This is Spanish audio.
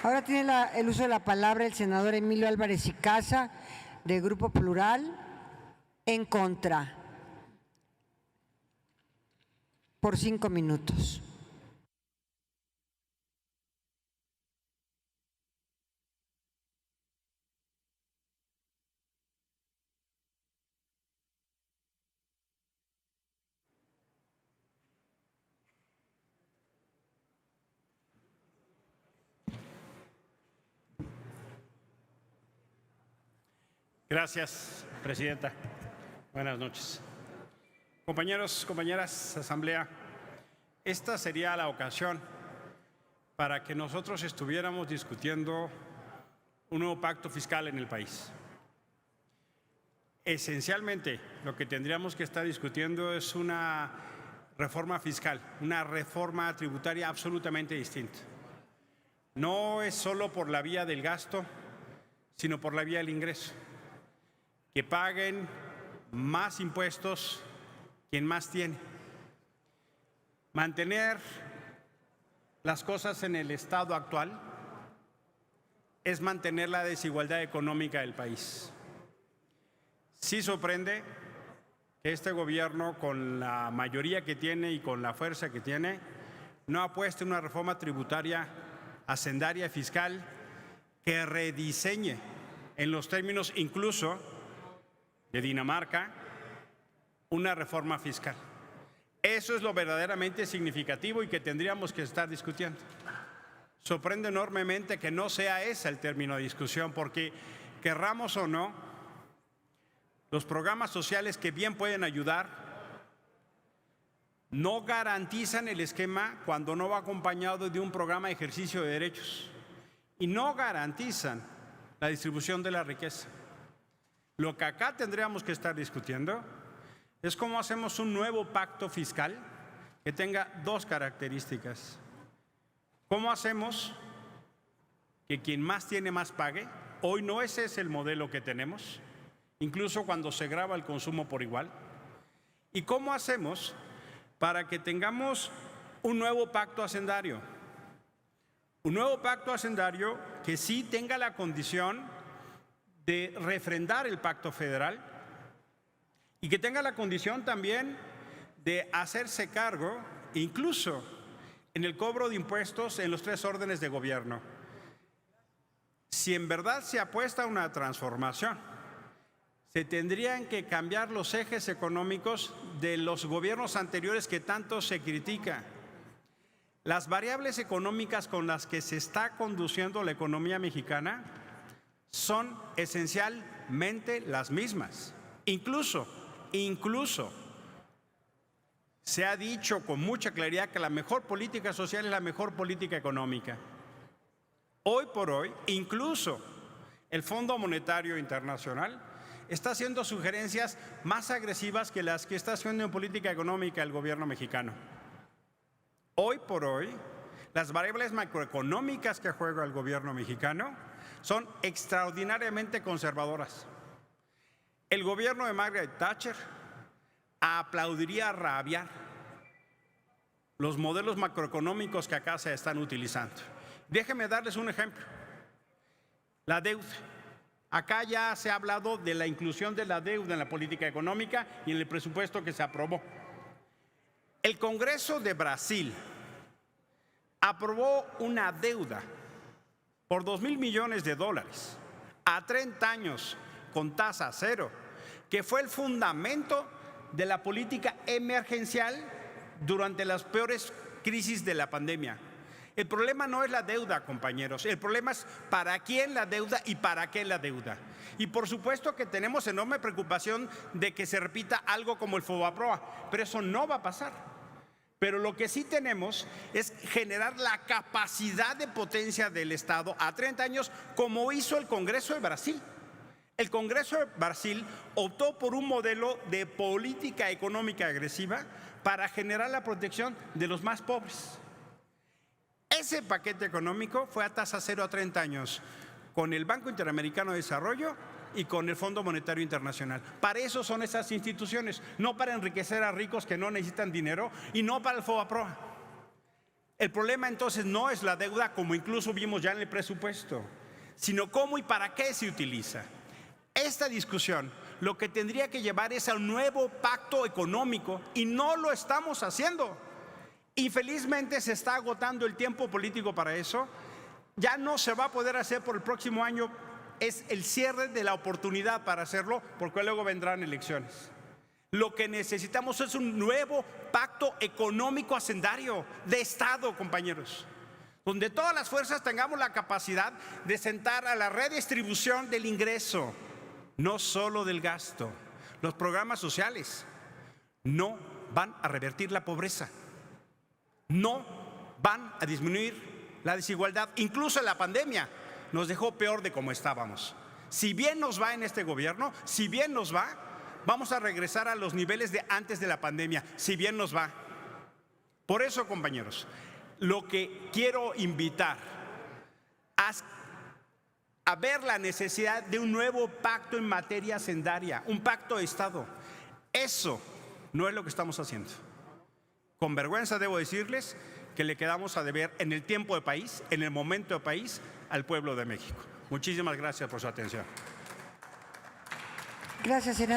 Ahora tiene el uso de la palabra el senador Emilio Álvarez y Casa, de Grupo Plural, en contra, por 5 minutos. Gracias, presidenta. Buenas noches. Compañeros, compañeras, asamblea, esta sería la ocasión para que nosotros estuviéramos discutiendo un nuevo pacto fiscal en el país. Esencialmente, lo que tendríamos que estar discutiendo es una reforma fiscal, una reforma tributaria absolutamente distinta. No es solo por la vía del gasto, sino por la vía del ingreso. Que paguen más impuestos quien más tiene. Mantener las cosas en el estado actual es mantener la desigualdad económica del país. Sí sorprende que este gobierno, con la mayoría que tiene y con la fuerza que tiene, no apueste en una reforma tributaria, hacendaria y fiscal que rediseñe en los términos incluso de Dinamarca una reforma fiscal. Eso es lo verdaderamente significativo y que tendríamos que estar discutiendo. Sorprende enormemente que no sea ese el término de discusión, porque querramos o no, los programas sociales que bien pueden ayudar no garantizan el esquema cuando no va acompañado de un programa de ejercicio de derechos y no garantizan la distribución de la riqueza. Lo que acá tendríamos que estar discutiendo es cómo hacemos un nuevo pacto fiscal que tenga dos características. ¿Cómo hacemos que quien más tiene más pague? Hoy no ese es el modelo que tenemos, incluso cuando se grava el consumo por igual. ¿Y cómo hacemos para que tengamos un nuevo pacto hacendario? Un nuevo pacto hacendario que sí tenga la condición de refrendar el pacto federal y que tenga la condición también de hacerse cargo, incluso en el cobro de impuestos en los 3 órdenes de gobierno. Si en verdad se apuesta a una transformación, se tendrían que cambiar los ejes económicos de los gobiernos anteriores que tanto se critica. Las variables económicas con las que se está conduciendo la economía mexicana son esencialmente las mismas. Incluso se ha dicho con mucha claridad que la mejor política social es la mejor política económica. Hoy por hoy, incluso el Fondo Monetario Internacional está haciendo sugerencias más agresivas que las que está haciendo en política económica el gobierno mexicano. Hoy por hoy, las variables macroeconómicas que juega el gobierno mexicano son extraordinariamente conservadoras. El gobierno de Margaret Thatcher aplaudiría rabiar los modelos macroeconómicos que acá se están utilizando. Déjenme darles un ejemplo. La deuda. Acá ya se ha hablado de la inclusión de la deuda en la política económica y en el presupuesto que se aprobó. El Congreso de Brasil aprobó una deuda por $2,000 millones a 30 años con tasa cero, que fue el fundamento de la política emergencial durante las peores crisis de la pandemia. El problema no es la deuda, compañeros, el problema es para quién la deuda y para qué la deuda. Y por supuesto que tenemos enorme preocupación de que se repita algo como el FOBAPROA, pero eso no va a pasar. Pero lo que sí tenemos es generar la capacidad de potencia del Estado a 30 años, como hizo el Congreso de Brasil. El Congreso de Brasil optó por un modelo de política económica agresiva para generar la protección de los más pobres. Ese paquete económico fue a tasa cero a 30 años, con el Banco Interamericano de Desarrollo y con el Fondo Monetario Internacional. Para eso son esas instituciones, no para enriquecer a ricos que no necesitan dinero y no para el FOBAPROA. El problema entonces no es la deuda, como incluso vimos ya en el presupuesto, sino cómo y para qué se utiliza. Esta discusión lo que tendría que llevar es a un nuevo pacto económico y no lo estamos haciendo. Infelizmente se está agotando el tiempo político para eso. Ya no se va a poder hacer por el próximo año. Es el cierre de la oportunidad para hacerlo, porque luego vendrán elecciones. Lo que necesitamos es un nuevo pacto económico hacendario de Estado, compañeros, donde todas las fuerzas tengamos la capacidad de sentar a la redistribución del ingreso, no solo del gasto. Los programas sociales no van a revertir la pobreza, no van a disminuir la desigualdad. Incluso la pandemia nos dejó peor de como estábamos. Si bien nos va en este gobierno, si bien nos va, vamos a regresar a los niveles de antes de la pandemia, si bien nos va. Por eso, compañeros, lo que quiero invitar a ver la necesidad de un nuevo pacto en materia hacendaria, un pacto de Estado. Eso no es lo que estamos haciendo. Con vergüenza debo decirles que le quedamos a deber en el tiempo de país, en el momento de país, al pueblo de México. Muchísimas gracias por su atención. Gracias, senador.